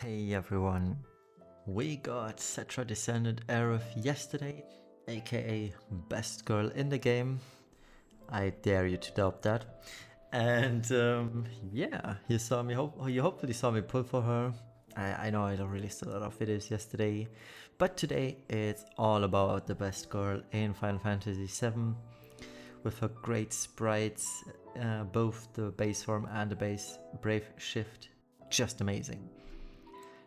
Hey everyone, we got Cetra Descendant Aerith yesterday, aka best girl in the game. I dare you to doubt that. And yeah, you hopefully saw me pull for her. I know I don't release a lot of videos yesterday, but today it's all about the best girl in Final Fantasy VII with her great sprites, both the base form and the base brave shift, just amazing.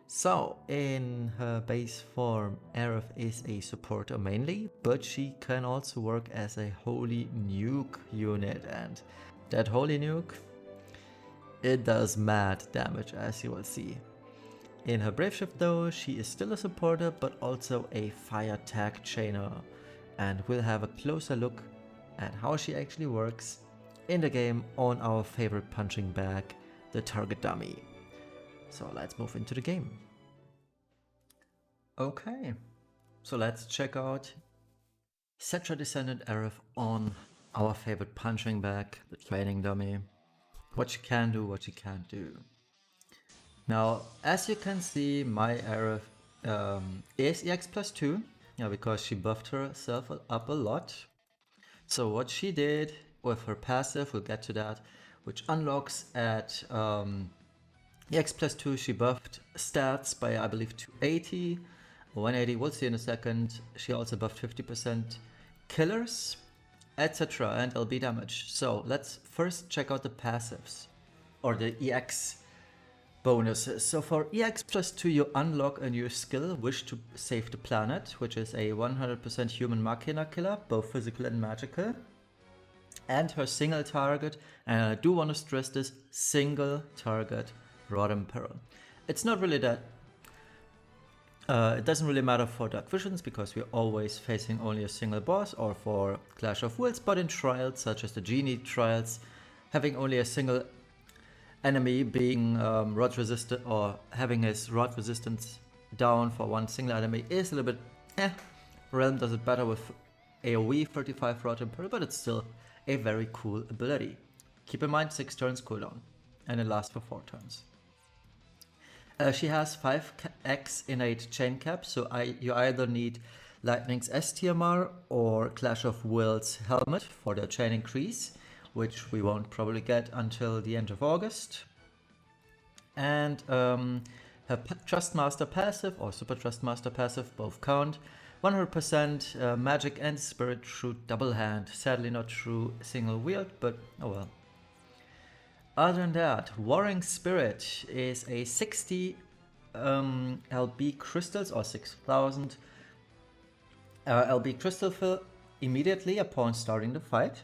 So, in her base form, Aerith is a supporter mainly, but she can also work as a holy nuke unit, and that holy nuke, it does mad damage, as you will see. In her brave shift though, she is still a supporter, but also a fire tag chainer, and we'll have a closer look at how she actually works in the game on our favorite punching bag, the target dummy. So let's move into the game. Okay, so let's check out Cetra Descendant Aerith on our favorite punching bag, the training dummy. What she can do, what she can't do. Now, as you can see, my Aerith is EX +2, because she buffed herself up a lot. So what she did with her passive, we'll get to that, which unlocks at EX +2, she buffed stats by, I believe, 280, 180, we'll see in a second. She also buffed 50% killers, etc. and LB damage. So let's first check out the passives, or the EX bonuses. So for EX +2, you unlock a new skill, Wish to Save the Planet, which is a 100% human machina killer, both physical and magical. And her single target, and I do want to stress this, single target Rod Imperil. It's not really that, it doesn't really matter for Dark Visions because we're always facing only a single boss, or for Clash of Wills, but in trials such as the Genie trials, having only a single enemy being rod resistant, or having his rod resistance down for one single enemy is a little bit Realm does it better with AoE 35 Rod Imperil, but it's still a very cool ability. Keep in mind 6 turns cooldown, and it lasts for 4 turns. She has 5x innate chain cap, so you either need Lightning's STMR or Clash of Wills helmet for the chain increase, which we won't probably get until the end of August. And her Trustmaster passive, or Super Trustmaster passive, both count. 100% magic and spirit through double hand, sadly not through single wield, but oh well. Other than that, Warring Spirit is a 60 LB crystals, or 6000 LB crystal fill immediately upon starting the fight.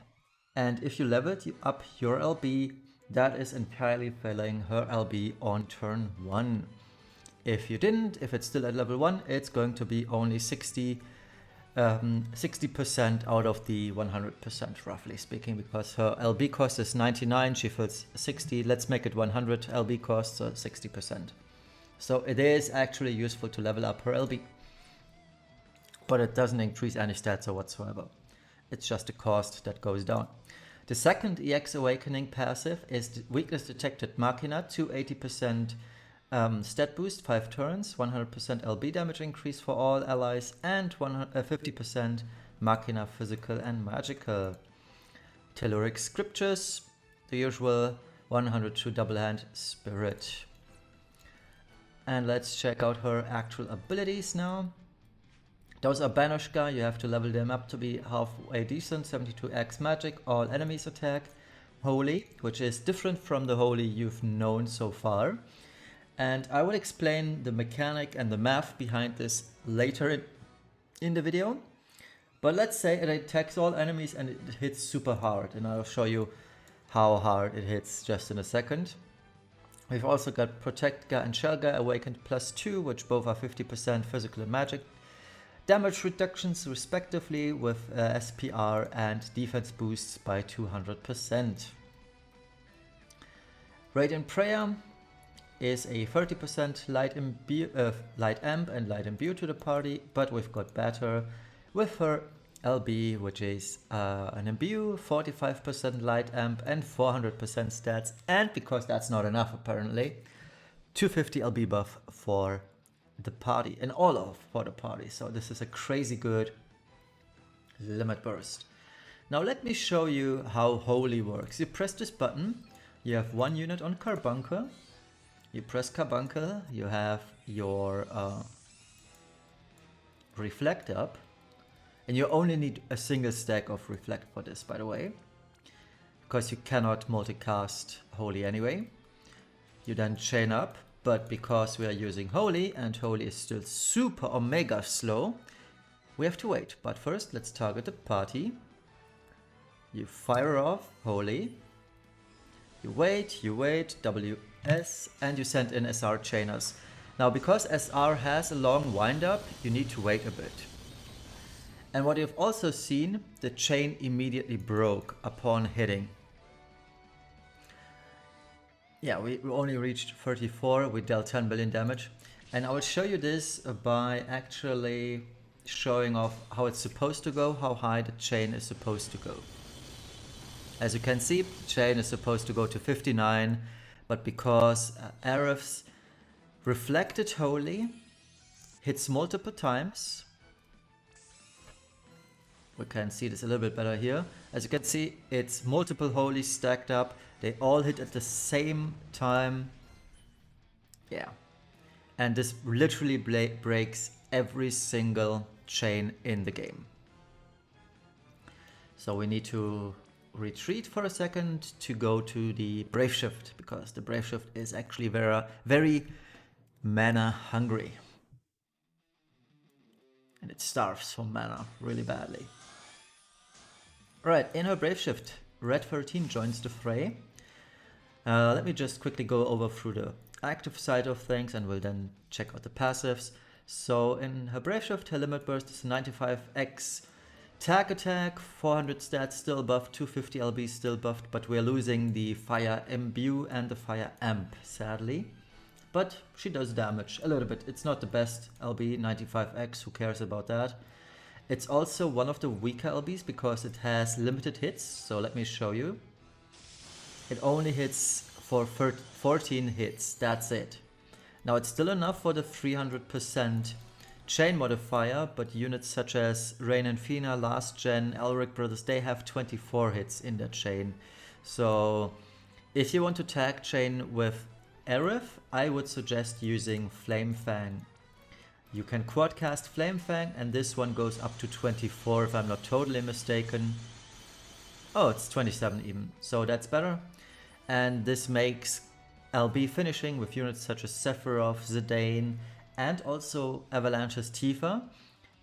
And if you leveled up your LB, that is entirely filling her LB on turn 1. If you didn't, if it's still at level 1, it's going to be only 60% out of the 100%, roughly speaking, because her LB cost is 99, she fills 60, let's make it 100 LB cost, so 60%. So it is actually useful to level up her LB, but it doesn't increase any stats or whatsoever. It's just a cost that goes down. The second EX Awakening passive is Weakness Detected Machina, 280% stat boost, 5 turns, 100% LB damage increase for all allies, and 50% Machina physical and magical. Telluric Scriptures, the usual 100 to double hand spirit. And let's check out her actual abilities now. Those are Banushka, you have to level them up to be halfway decent, 72x magic, all enemies attack. Holy, which is different from the Holy you've known so far. And I will explain the mechanic and the math behind this later in the video. But let's say it attacks all enemies and it hits super hard, and I'll show you how hard it hits just in a second. We've also got Protectga and Shelga awakened +2, which both are 50% physical and magic damage reductions respectively, with SPR and defense boosts by 200%. Radiant Prayer is a 30% light amp and light imbue to the party, but we've got better with her LB, which is an imbue, 45% light amp and 400% stats, and because that's not enough apparently, 250 LB buff for the party, and all of for the party. So this is a crazy good limit burst. Now let me show you how Holy works. You press this button, you have one unit on Carbuncle, you press Carbuncle, you have your Reflect up, and you only need a single stack of Reflect for this, by the way, because you cannot multicast Holy anyway. You then chain up, but because we are using Holy, and Holy is still super omega slow, we have to wait. But first, let's target the party. You fire off Holy, you wait, WS, and you send in SR chainers. Now, because SR has a long windup, you need to wait a bit. And what you've also seen, the chain immediately broke upon hitting. Yeah, we only reached 34, we dealt 10 billion damage. And I will show you this by actually showing off how it's supposed to go, how high the chain is supposed to go. As you can see, the chain is supposed to go to 59, but because Aerith's Reflected Holy hits multiple times, we can see this a little bit better here. As you can see, it's multiple Holy stacked up. They all hit at the same time. Yeah. And this literally breaks every single chain in the game. So we need to retreat for a second to go to the Brave Shift, because the Brave Shift is actually very mana hungry. And it starves for mana really badly. Right, in her Brave Shift, Red 13 joins the fray. Let me just quickly go over through the active side of things and we'll then check out the passives. So in her Brave Shift, her limit burst is 95x tag attack, 400 stats still buffed, 250 LB still buffed, but we're losing the Fire Imbue and the Fire Amp, sadly. But she does damage a little bit. It's not the best LB, 95x, who cares about that? It's also one of the weaker LBs because it has limited hits, so let me show you. It only hits for 14 hits, that's it. Now it's still enough for the 300% chain modifier, but units such as Rain and Fina, Last Gen, Elric Brothers, they have 24 hits in their chain. So if you want to tag chain with Aerith, I would suggest using Flame Fang. You can quad cast Flame Fang, and this one goes up to 24 if I'm not totally mistaken. Oh, it's 27 even, so that's better. And this makes LB finishing with units such as Sephiroth, Zidane, and also Avalanche's Tifa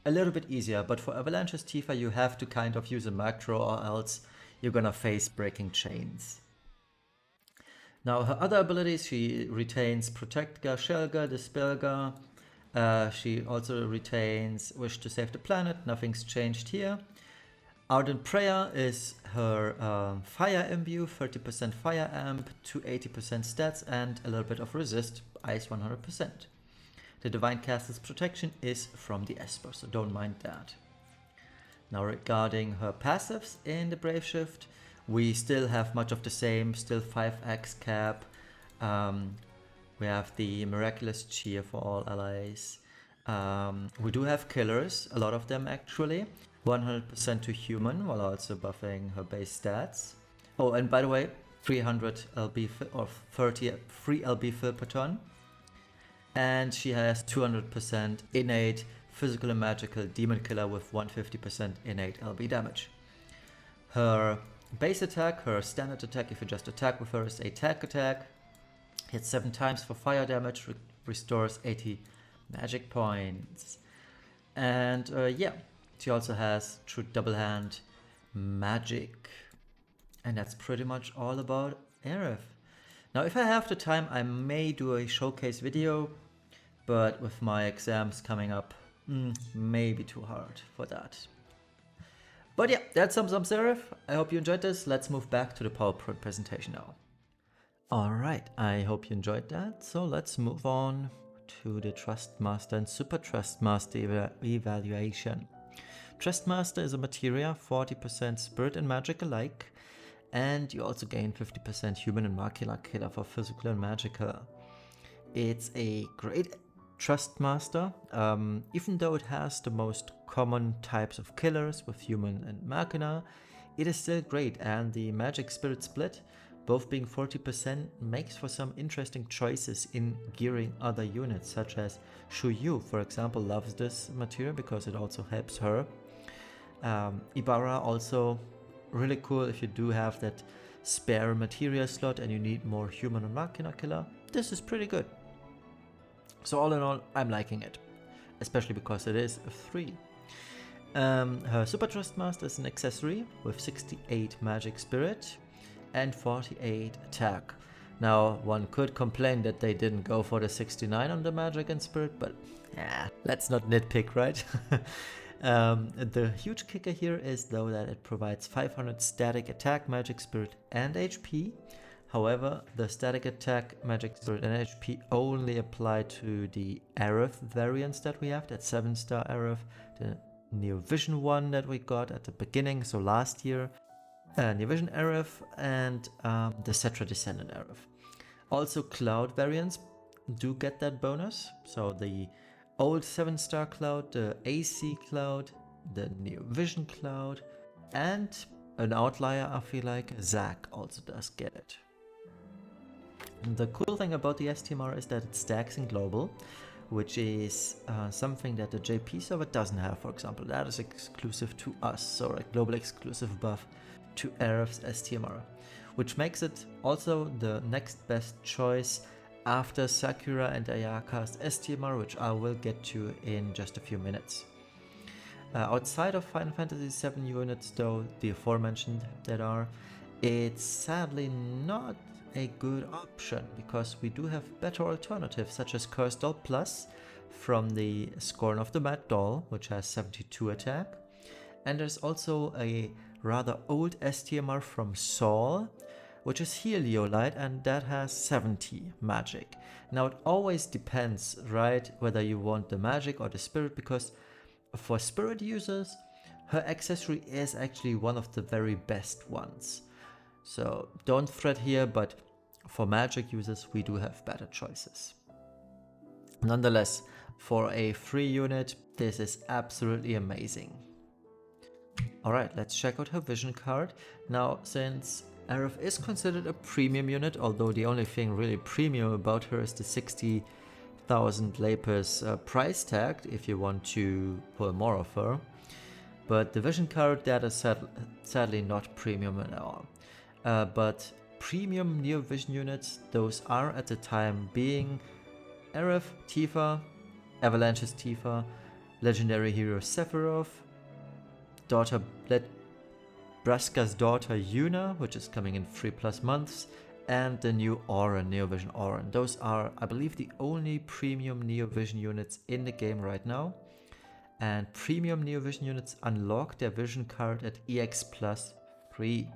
a little bit easier. But for Avalanche's Tifa, you have to kind of use a macro, or else you're gonna face breaking chains. Now her other abilities, she retains Protectga, Shelga, Dispelga. She also retains Wish to Save the Planet, nothing's changed here. Ardent Prayer is her Fire Imbue, 30% Fire Amp, 280% stats, and a little bit of Resist, Ice 100%. The Divine Castle's protection is from the Esper, so don't mind that. Now regarding her passives in the Brave Shift, we still have much of the same, still 5x cap. We have the Miraculous Cheer for all allies. We do have killers, a lot of them actually. 100% to human while also buffing her base stats. Oh, and by the way, 300 LB or 30 free LB fill per turn. And she has 200% innate physical and magical demon killer with 150% innate LB damage. Her base attack, her standard attack, if you just attack with her, is a tag attack. Hits 7 times for fire damage, restores 80 magic points. And yeah, she also has true double hand magic. And that's pretty much all about Aerith. Now if I have the time, I may do a showcase video, but with my exams coming up, maybe too hard for that. But yeah, that sums up Aerith. I hope you enjoyed this. Let's move back to the PowerPoint presentation now. Alright, I hope you enjoyed that. So let's move on to the Trustmaster and Super Trustmaster evaluation. Trustmaster is a materia, 40% spirit and magic alike, and you also gain 50% human and molecular killer for physical and magical. It's a great Trust Master, even though it has the most common types of killers with human and machina, it is still great, and the magic spirit split, both being 40%, makes for some interesting choices in gearing other units, such as Shuyu, for example, loves this material because it also helps her. Ibarra also really cool if you do have that spare material slot and you need more human and machina killer. This is pretty good. So all in all, I'm liking it, especially because it is a 3. Her Super Trust Master is an accessory with 68 magic spirit and 48 attack. Now, one could complain that they didn't go for the 69 on the magic and spirit, but yeah, let's not nitpick, right? The huge kicker here is though that it provides 500 static attack, magic spirit and HP. However, the static attack, magic spirit and HP only apply to the Aerith variants that we have, that 7-star Aerith, the Neo Vision one that we got at the beginning, so last year, Neo Vision Aerith, and the Cetra Descendant Aerith. Also, Cloud variants do get that bonus, so the old 7-star Cloud, the AC Cloud, the Neo Vision Cloud, and an outlier, I feel like, Zack also does get it. And the cool thing about the STMR is that it stacks in global, which is something that the JP server doesn't have, for example. That is exclusive to us, so a global exclusive buff to Aerith's STMR, which makes it also the next best choice after Sakura and Ayaka's STMR, which I will get to in just a few minutes. Outside of Final Fantasy VII units, though, the aforementioned that are, it's sadly not a good option, because we do have better alternatives such as Cursed Doll Plus from the Scorn of the Mad Doll, which has 72 attack, and there's also a rather old STMR from Saul, which is Heliolite, and that has 70 magic. Now it always depends, right, whether you want the magic or the spirit, because for spirit users her accessory is actually one of the very best ones. So don't fret here, but for magic users we do have better choices. Nonetheless, for a free unit, this is absolutely amazing. Alright, let's check out her vision card. Now, since Aerith is considered a premium unit, although the only thing really premium about her is the 60,000 Lapis price tag, if you want to pull more of her. But the vision card, that is sadly not premium at all. But premium Neo Vision units, those are at the time being Aerith, Tifa, Avalanche's Tifa, legendary hero Sephiroth, Braska's daughter Yuna, which is coming in 3+ months, and the new Auron, Neo Vision Auron. Those are, I believe, the only premium Neo Vision units in the game right now. And premium Neo Vision units unlock their vision card at EX plus 3.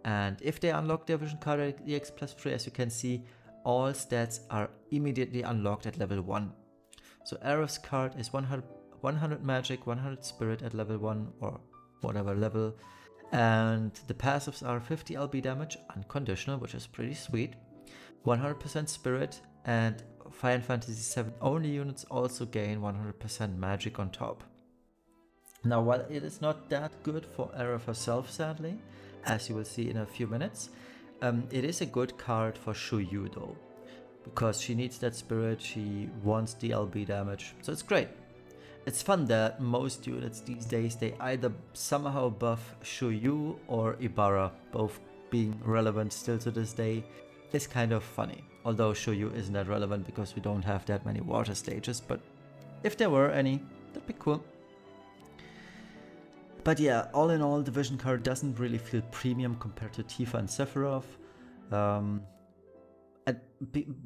And if they unlock their vision card at EX plus 3, as you can see, all stats are immediately unlocked at level 1. So Aerith's card is 100 magic, 100 spirit at level 1 or whatever level. And the passives are 50 LB damage, unconditional, which is pretty sweet. 100% spirit, and Final Fantasy VII only units also gain 100% magic on top. Now, while it is not that good for Aerith herself, sadly, as you will see in a few minutes, it is a good card for Shuyu though, because she needs that spirit, she wants the LB damage, so it's great. It's fun that most units these days, they either somehow buff Shuyu or Ibarra, both being relevant still to this day. It's kind of funny, although Shuyu isn't that relevant because we don't have that many water stages, but if there were any, that'd be cool. But yeah, all in all, the vision card doesn't really feel premium compared to Tifa and Sephiroth.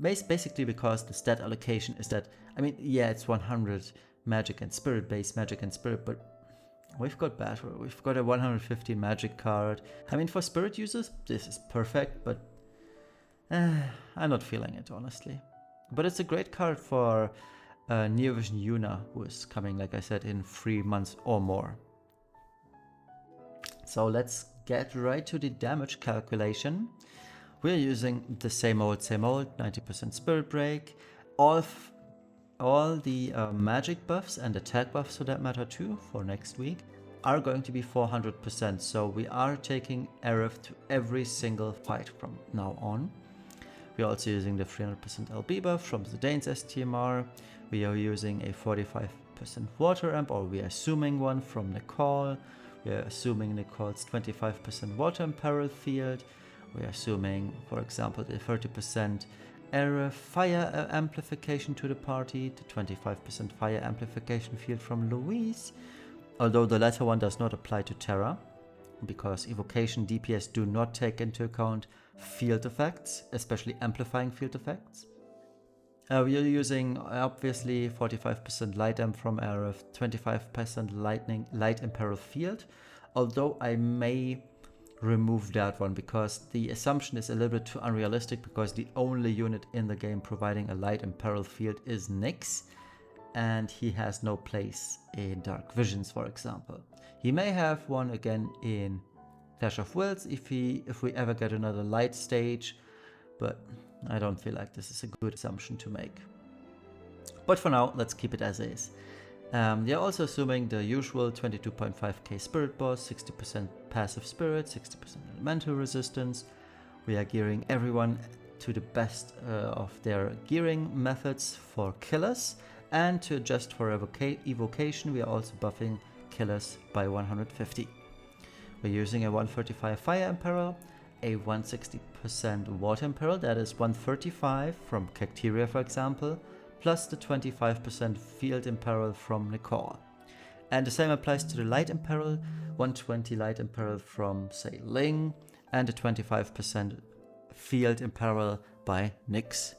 Basically because the stat allocation is that, I mean, yeah, it's 100 magic and spirit, base magic and spirit, but we've got better. We've got a 115 magic card. I mean, for spirit users, this is perfect, but I'm not feeling it, honestly. But it's a great card for Neo Vision Yuna, who is coming, like I said, in 3 months or more. So let's get right to the damage calculation. We're using the same old, 90% spirit break. All the magic buffs and attack buffs for that matter too for next week are going to be 400%. So we are taking Aerith to every single fight from now on. We're also using the 300% LB buff from the Dane's STMR. We are using a 45% water amp, or we are assuming one from Nicole. We are assuming Nicole's 25% water imperil field. We are assuming, for example, the 30% Aerith fire amplification to the party, the 25% fire amplification field from Louise, although the latter one does not apply to Terra, because evocation DPS do not take into account field effects, especially amplifying field effects. We are using obviously 45% light amp from Aerith, 25% light imperil field, although I may remove that one because the assumption is a little bit too unrealistic, because the only unit in the game providing a light imperil field is Nyx, and he has no place in Dark Visions, for example. He may have one again in Clash of Wills if we ever get another light stage, but I don't feel like this is a good assumption to make. But for now, let's keep it as is. They're also assuming the usual 22.5k spirit boss, 60% passive spirit, 60% elemental resistance. We are gearing everyone to the best of their gearing methods for killers, and to adjust for evocation, we are also buffing killers by 150. We're using a 135 fire imperil, a 160% water imperil, that is 135 from Cacteria, for example, plus the 25% field imperil from Nicole. And the same applies to the light imperil, 120 light imperil from, say, Ling, and a 25% field imperil by Nyx.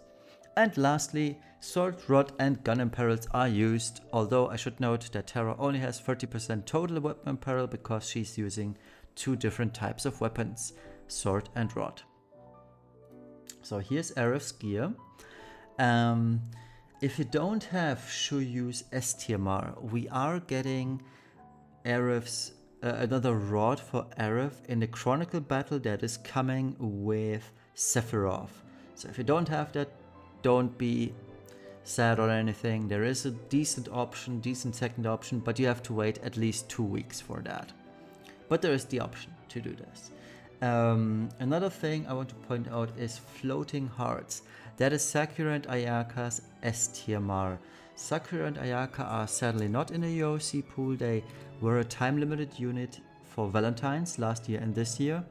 And lastly, sword, rod and gun imperils are used, although I should note that Terra only has 30% total weapon imperil because she's using two different types of weapons, sword and rod. So here's Aerith's gear. If you don't have Shuyu's STMR, we are getting Aerith's another rod for Aerith in the Chronicle battle that is coming with Sephiroth. So if you don't have that, don't be sad or anything. There is a decent option, decent second option, but you have to wait at least 2 weeks for that. But there is the option to do this. Another thing I want to point out is Floating Hearts. That is Sakura and Ayaka's STMR. Sakura and Ayaka are sadly not in a UOC pool. They were a time limited unit for Valentine's last year and this year.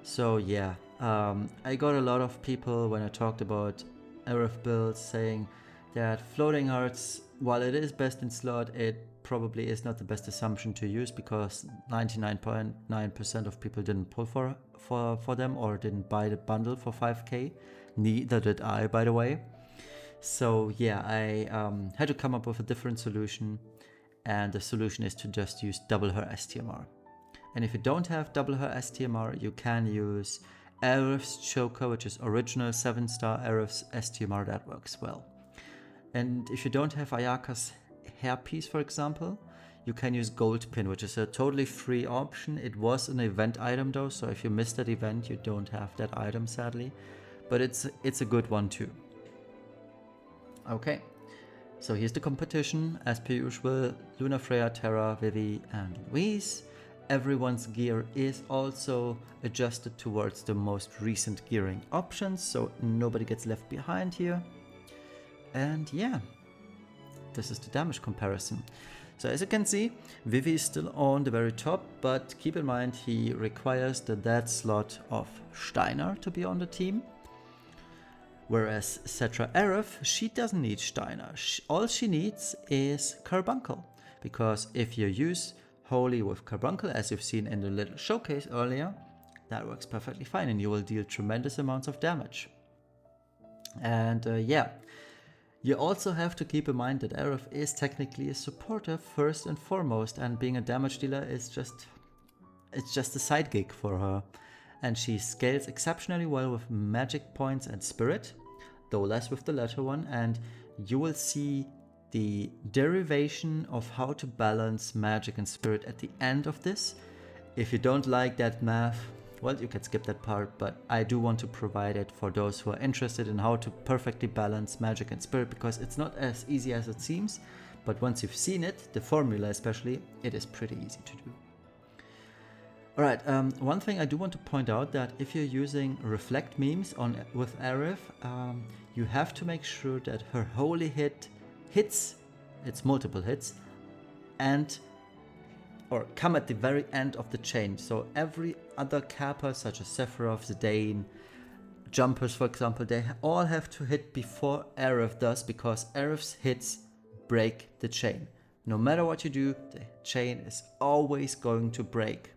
So yeah, I got a lot of people when I talked about Aerith builds saying that Floating Hearts, while it is best in slot, it probably is not the best assumption to use because 99.9% of people didn't pull for them or didn't buy the bundle for 5k. Neither did I, by the way. So yeah, I had to come up with a different solution, and the solution is to just use double her STMR. And if you don't have double her STMR, you can use Aerith's Choker, which is original 7-star Aerith's STMR, that works well. And if you don't have Ayaka's hairpiece, for example, you can use Gold Pin, which is a totally free option. It was an event item though, so if you missed that event, you don't have that item sadly. But it's a good one too. Okay, so here's the competition. As per usual, Luna, Freya, Terra, Vivi, and Louise. Everyone's gear is also adjusted towards the most recent gearing options, so nobody gets left behind here. And yeah, this is the damage comparison. So as you can see, Vivi is still on the very top, but keep in mind he requires the dead slot of Steiner to be on the team. Whereas Cetra Aerith, she doesn't need Steiner. All she needs is Carbuncle, because if you use Holy with Carbuncle, as you've seen in the little showcase earlier, that works perfectly fine and you will deal tremendous amounts of damage. And yeah, you also have to keep in mind that Aerith is technically a supporter first and foremost, and being a damage dealer is just a side gig for her. And she scales exceptionally well with magic points and spirit, though less with the latter one, and you will see the derivation of how to balance magic and spirit at the end of this. If you don't like that math, well, you can skip that part, but I do want to provide it for those who are interested in how to perfectly balance magic and spirit, because it's not as easy as it seems, but once you've seen it, the formula especially, it is pretty easy to do. Alright, one thing I do want to point out, that if you're using reflect memes with Aerith, you have to make sure that her holy hit hits, it's multiple hits, and or come at the very end of the chain. So every other kappa, such as Sephiroth, Zidane, jumpers for example, they all have to hit before Aerith does, because Aerith's hits break the chain. No matter what you do, the chain is always going to break.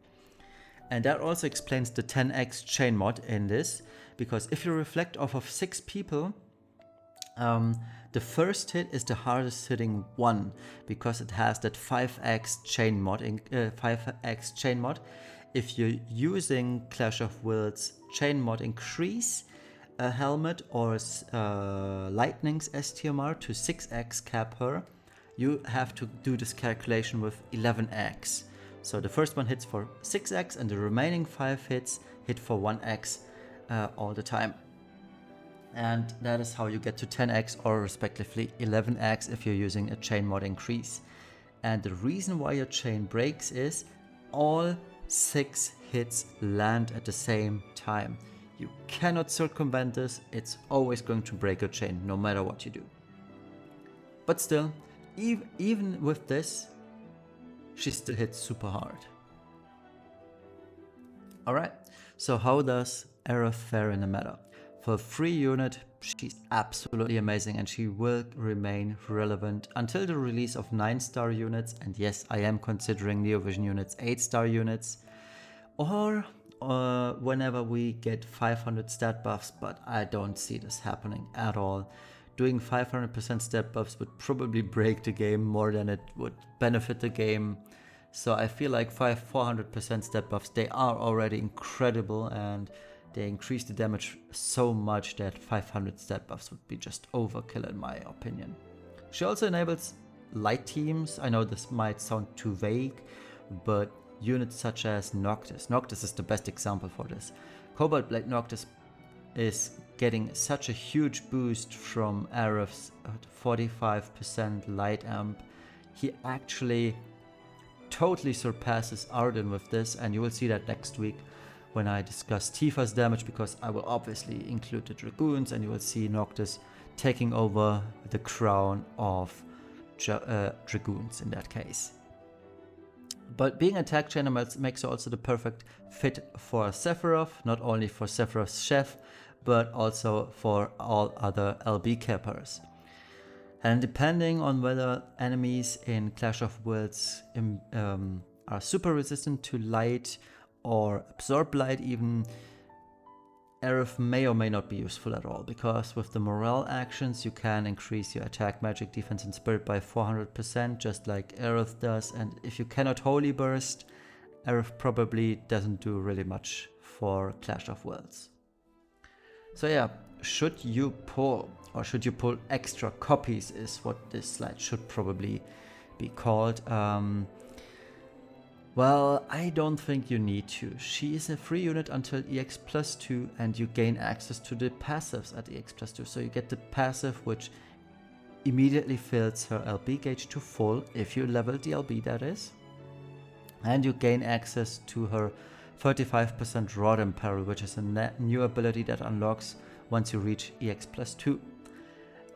And that also explains the 10x chain mod in this, because if you reflect off of 6 people, the first hit is the hardest hitting one, because it has that 5x chain mod. 5x chain mod. If you're using Clash of Wills chain mod increase a helmet or Lightning's STMR to 6x cap her, you have to do this calculation with 11x. So the first one hits for 6x and the remaining 5 hits hit for 1x all the time. And that is how you get to 10x or respectively 11x if you're using a chain mod increase. And the reason why your chain breaks is all 6 hits land at the same time. You cannot circumvent this, it's always going to break your chain no matter what you do. But still, even with this, she still hits super hard. Alright, so how does Aerith fare in the meta? For a free unit, she's absolutely amazing, and she will remain relevant until the release of 9-star units, and yes, I am considering Neovision units 8-star units, or whenever we get 500 stat buffs, but I don't see this happening at all. Doing 500% stat buffs would probably break the game more than it would benefit the game. So I feel like 400% stat buffs, they are already incredible, and they increase the damage so much that 500 stat buffs would be just overkill in my opinion. She also enables light teams. I know this might sound too vague, but units such as Noctis. Noctis is the best example for this. Cobalt Blade Noctis is getting such a huge boost from Aerith's 45% light amp. He actually totally surpasses Arden with this, and you will see that next week when I discuss Tifa's damage, because I will obviously include the Dragoons, and you will see Noctis taking over the crown of Dragoons in that case. But being attack chain makes her also the perfect fit for Sephiroth, not only for Sephiroth's chef, but also for all other LB cappers. And depending on whether enemies in Clash of Wills are super resistant to light or absorb light even, Aerith may or may not be useful at all, because with the morale actions you can increase your attack, magic, defense and spirit by 400%, just like Aerith does, and if you cannot Holy Burst, Aerith probably doesn't do really much for Clash of Wills. So yeah, should you pull, or should you pull extra copies is what this slide should probably be called. Well, I don't think you need to. She is a free unit until EX plus 2, and you gain access to the passives at EX plus 2. So you get the passive, which immediately fills her LB gauge to full, if you level the LB that is. And you gain access to her 35% Rodham Parry, which is a new ability that unlocks once you reach EX plus 2.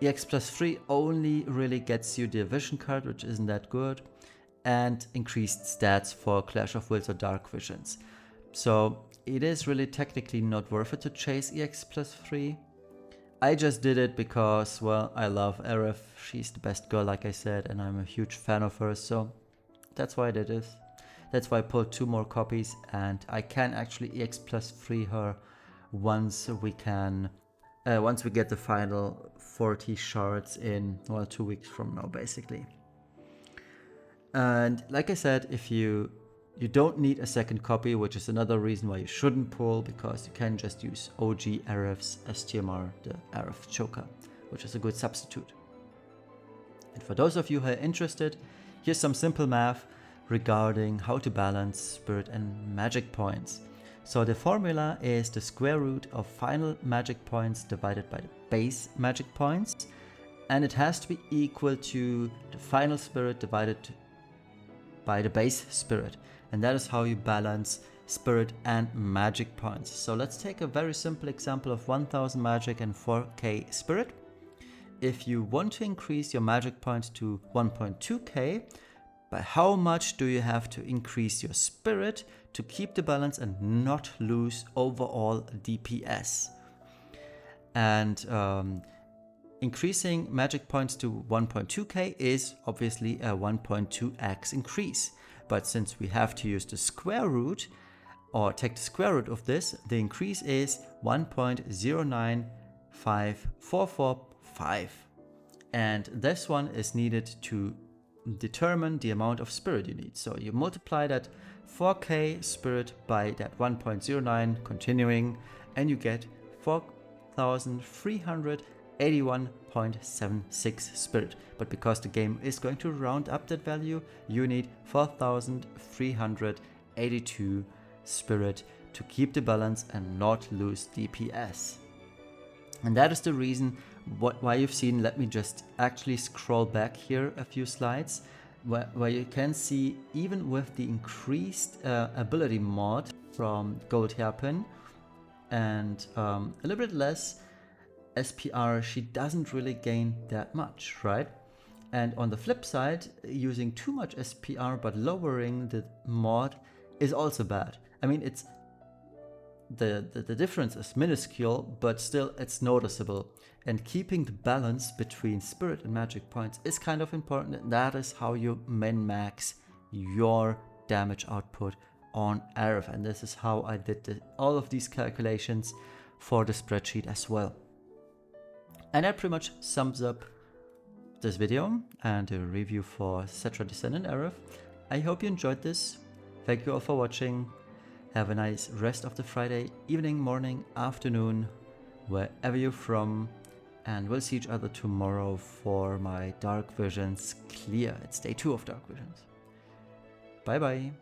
EX plus 3 only really gets you the vision card, which isn't that good, and increased stats for Clash of Wills or Dark Visions. So it is really technically not worth it to chase EX plus 3. I just did it because, well, I love Aerith. She's the best girl, like I said, and I'm a huge fan of her, so that's why I did this. That's why I pulled 2 more copies, and I can actually EX plus 3 her once we get the final 40 shards in, well, 2 weeks from now, basically. And like I said, if you don't need a second copy, which is another reason why you shouldn't pull, because you can just use OG Aerith's STMR, the Aerith Choker, which is a good substitute. And for those of you who are interested, here's some simple math regarding how to balance spirit and magic points. So the formula is the square root of final magic points divided by the base magic points, and it has to be equal to the final spirit divided by the base spirit, and that is how you balance spirit and magic points. So let's take a very simple example of 1000 magic and 4k spirit. If you want to increase your magic points to 1.2k, by how much do you have to increase your spirit to keep the balance and not lose overall DPS? And increasing magic points to 1.2k is obviously a 1.2x increase. But since we have to use the square root, or take the square root of this, the increase is 1.095445. And this one is needed to determine the amount of spirit you need. So you multiply that 4k spirit by that 1.09 continuing, and you get 4,381.76 spirit. But because the game is going to round up that value, you need 4,382 spirit to keep the balance and not lose DPS. And that is the reason why you've seen, let me just actually scroll back here a few slides, where you can see even with the increased ability mod from Gold Hairpin and a little bit less SPR, she doesn't really gain that much, right? And on the flip side, using too much SPR but lowering the mod is also bad. I mean, it's the difference is minuscule, but still it's noticeable. And keeping the balance between spirit and magic points is kind of important, and that is how you min-max your damage output on Aerith. And this is how I did all of these calculations for the spreadsheet as well. And that pretty much sums up this video and the review for Cetra Descendant Aerith. I hope you enjoyed this. Thank you all for watching. Have a nice rest of the Friday evening, morning, afternoon, wherever you're from. And we'll see each other tomorrow for my Dark Visions clear. It's day 2 of Dark Visions. Bye bye.